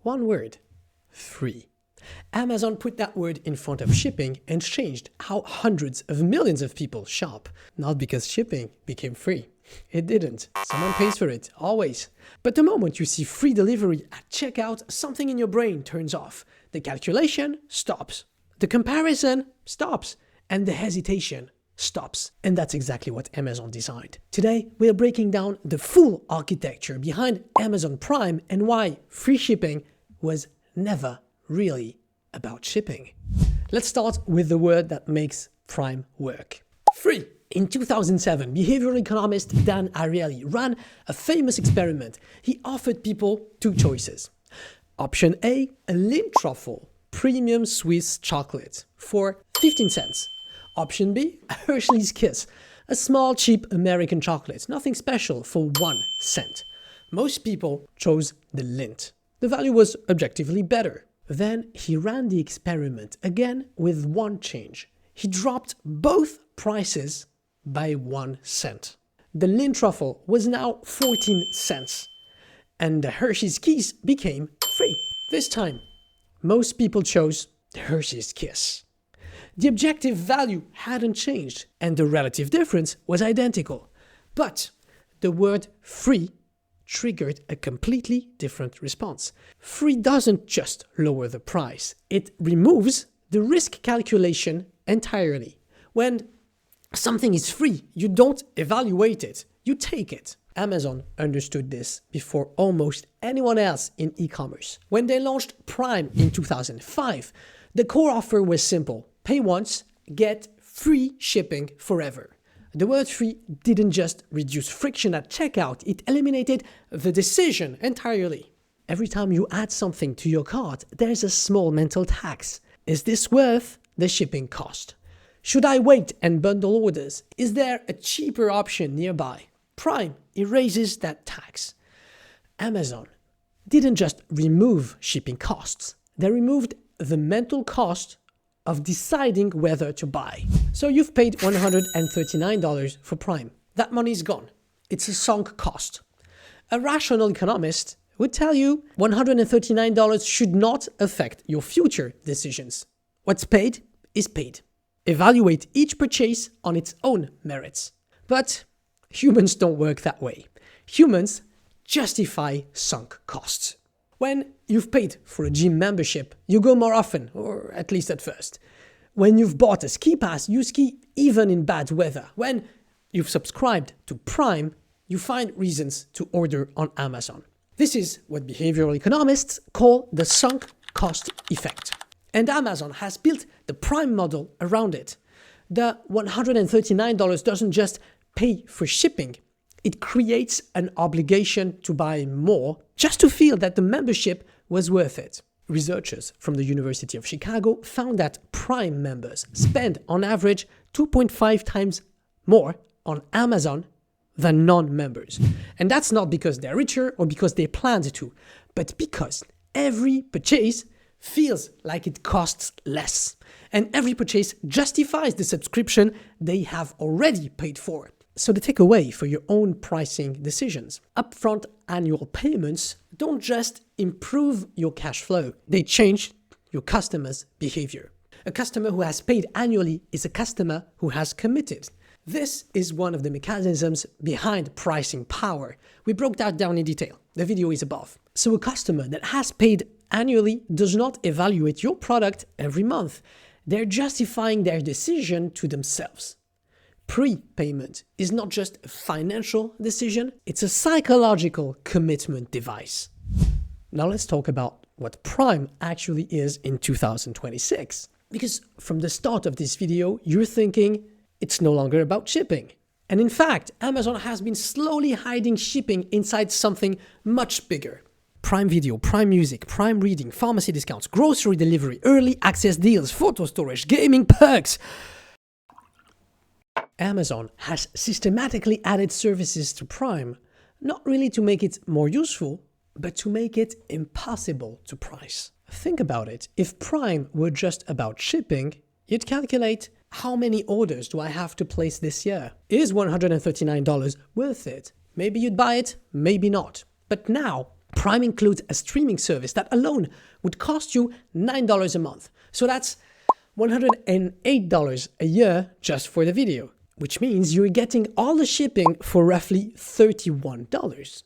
One word: free. Amazon put that word in front of shipping and changed how hundreds of millions of people shop. Not because shipping became free. It didn't. Someone pays for it, always. But the moment you see free delivery at checkout, something in your brain turns off. The calculation stops. The comparison stops. And the hesitation stops. And that's exactly what Amazon designed. Today, we're breaking down the full architecture behind Amazon Prime and why free shipping was never really about shipping. Let's start with the word that makes Prime work: free. In 2007, behavioral economist Dan Ariely ran a famous experiment. He offered people two choices. Option A, a Lindt truffle premium Swiss chocolate for 15 cents. Option B, a Hershey's Kiss, a small cheap American chocolate, nothing special, for 1 cent. Most people chose the Lindt. The value was objectively better. Then he ran the experiment again with one change. He dropped both prices by 1 cent. The Lindt truffle was now 14 cents, and the Hershey's Kiss became free. This time, most people chose the Hershey's Kiss. The objective value hadn't changed, and the relative difference was identical. But the word free triggered a completely different response. Free doesn't just lower the price, it removes the risk calculation entirely. When something is free, you don't evaluate it, you take it. Amazon understood this before almost anyone else in e-commerce. When they launched Prime in 2005, the core offer was simple: pay once, get free shipping forever. The word free didn't just reduce friction at checkout, it eliminated the decision entirely. Every time you add something to your cart, there's a small mental tax. Is this worth the shipping cost? Should I wait and bundle orders? Is there a cheaper option nearby? Prime erases that tax. Amazon didn't just remove shipping costs, they removed the mental cost of deciding whether to buy. So you've paid $139 for Prime. That money's gone. It's a sunk cost. A rational economist would tell you $139 should not affect your future decisions. What's paid is paid. Evaluate each purchase on its own merits. But humans don't work that way. Humans justify sunk costs. When you've paid for a gym membership, you go more often, or at least at first. When you've bought a ski pass, you ski even in bad weather. When you've subscribed to Prime, you find reasons to order on Amazon. This is what behavioral economists call the sunk cost effect. And Amazon has built the Prime model around it. The $139 doesn't just pay for shipping. It creates an obligation to buy more just to feel that the membership was worth it. Researchers from the University of Chicago found that Prime members spend on average 2.5 times more on Amazon than non-members. And that's not because they're richer or because they planned to, but because every purchase feels like it costs less. And every purchase justifies the subscription they have already paid for. So the takeaway for your own pricing decisions: upfront annual payments don't just improve your cash flow, they change your customer's behavior. A customer who has paid annually is a customer who has committed. This is one of the mechanisms behind pricing power. We broke that down in detail. The video is above. So a customer that has paid annually does not evaluate your product every month. They're justifying their decision to themselves. Prepayment is not just a financial decision, it's a psychological commitment device. Now let's talk about what Prime actually is in 2026. Because from the start of this video, you're thinking it's no longer about shipping. And in fact, Amazon has been slowly hiding shipping inside something much bigger. Prime Video, Prime Music, Prime Reading, pharmacy discounts, grocery delivery, early access deals, photo storage, gaming perks. Amazon has systematically added services to Prime, not really to make it more useful, but to make it impossible to price. Think about it. If Prime were just about shipping, you'd calculate, how many orders do I have to place this year? Is $139 worth it? Maybe you'd buy it, maybe not. But now, Prime includes a streaming service that alone would cost you $9 a month. So that's $108 a year just for the video, which means you're getting all the shipping for roughly $31.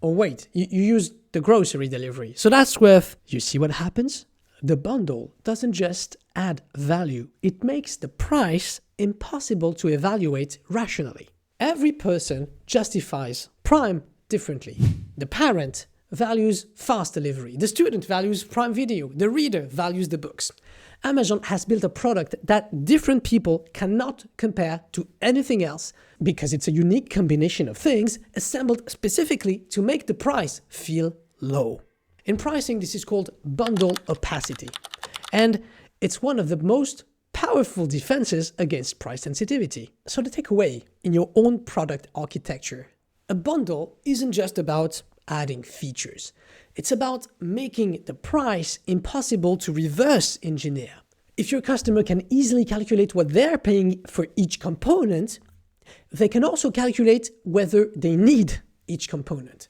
Oh wait, you used the grocery delivery. So that's worth, you see what happens? The bundle doesn't just add value, it makes the price impossible to evaluate rationally. Every person justifies Prime differently. The parent values fast delivery. The student values Prime Video. The reader values the books. Amazon has built a product that different people cannot compare to anything else because it's a unique combination of things assembled specifically to make the price feel low. In pricing, this is called bundle opacity, and it's one of the most powerful defenses against price sensitivity. So the takeaway in your own product architecture, a bundle isn't just about adding features. It's about making the price impossible to reverse engineer. If your customer can easily calculate what they're paying for each component, they can also calculate whether they need each component.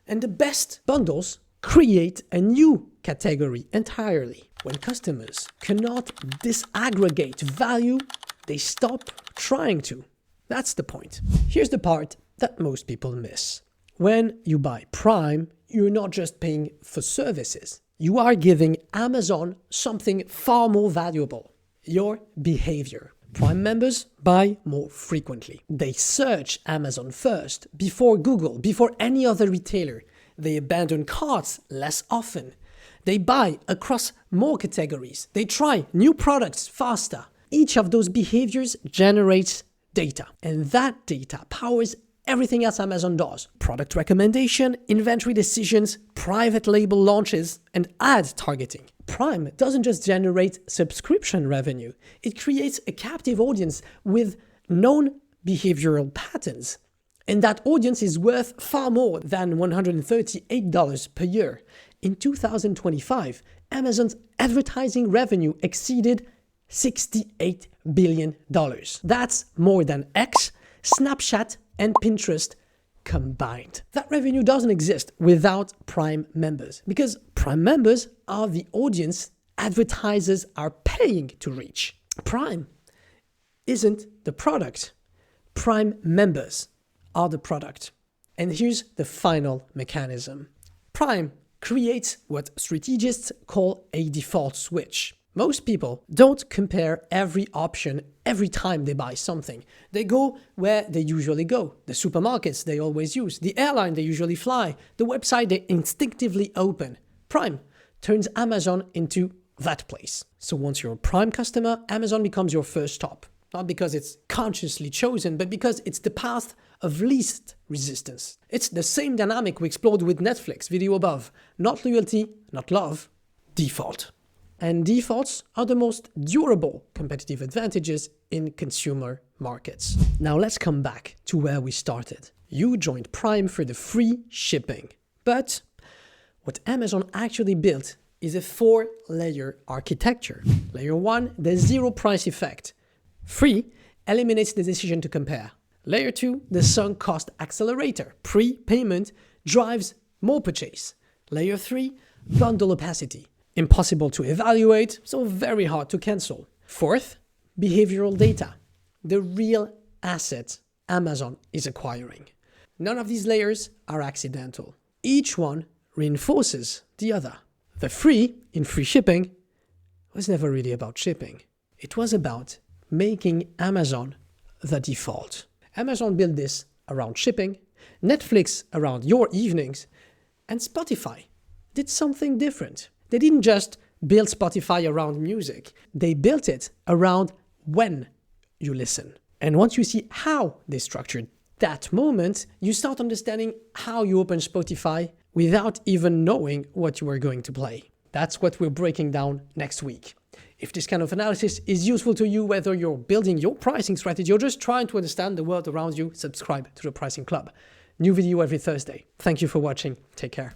And the best bundles create a new category entirely. When customers cannot disaggregate value, they stop trying to. That's the point. Here's the part that most people miss. When you buy Prime, you're not just paying for services. You are giving Amazon something far more valuable: your behavior. Prime members buy more frequently. They search Amazon first, before Google, before any other retailer. They abandon carts less often. They buy across more categories. They try new products faster. Each of those behaviors generates data, and that data powers everything else Amazon does: product recommendation, inventory decisions, private label launches, and ad targeting. Prime doesn't just generate subscription revenue, it creates a captive audience with known behavioral patterns. And that audience is worth far more than $138 per year. In 2025, Amazon's advertising revenue exceeded $68 billion. That's more than X, Snapchat, and Pinterest combined. That revenue doesn't exist without Prime members, because Prime members are the audience advertisers are paying to reach. Prime isn't the product. Prime members are the product. And here's the final mechanism. Prime creates what strategists call a default switch. Most people don't compare every option every time they buy something. They go where they usually go, the supermarkets they always use, the airline they usually fly, the website they instinctively open. Prime turns Amazon into that place. So once you're a Prime customer, Amazon becomes your first stop. Not because it's consciously chosen, but because it's the path of least resistance. It's the same dynamic we explored with Netflix, video above. Not loyalty, not love, default. And defaults are the most durable competitive advantages in consumer markets. Now let's come back to where we started. You joined Prime for the free shipping. But what Amazon actually built is a 4-layer architecture. Layer 1, the zero price effect. Free eliminates the decision to compare. Layer 2, the sunk cost accelerator. Prepayment drives more purchase. Layer 3, bundle opacity. Impossible to evaluate, so very hard to cancel. Fourth, behavioral data. The real asset Amazon is acquiring. None of these layers are accidental. Each one reinforces the other. The free in free shipping was never really about shipping. It was about making Amazon the default. Amazon built this around shipping, Netflix around your evenings, and Spotify did something different. They didn't just build Spotify around music. They built it around when you listen. And once you see how they structured that moment, you start understanding how you open Spotify without even knowing what you are going to play. That's what we're breaking down next week. If this kind of analysis is useful to you, whether you're building your pricing strategy or just trying to understand the world around you, subscribe to the Pricing Club. New video every Thursday. Thank you for watching. Take care.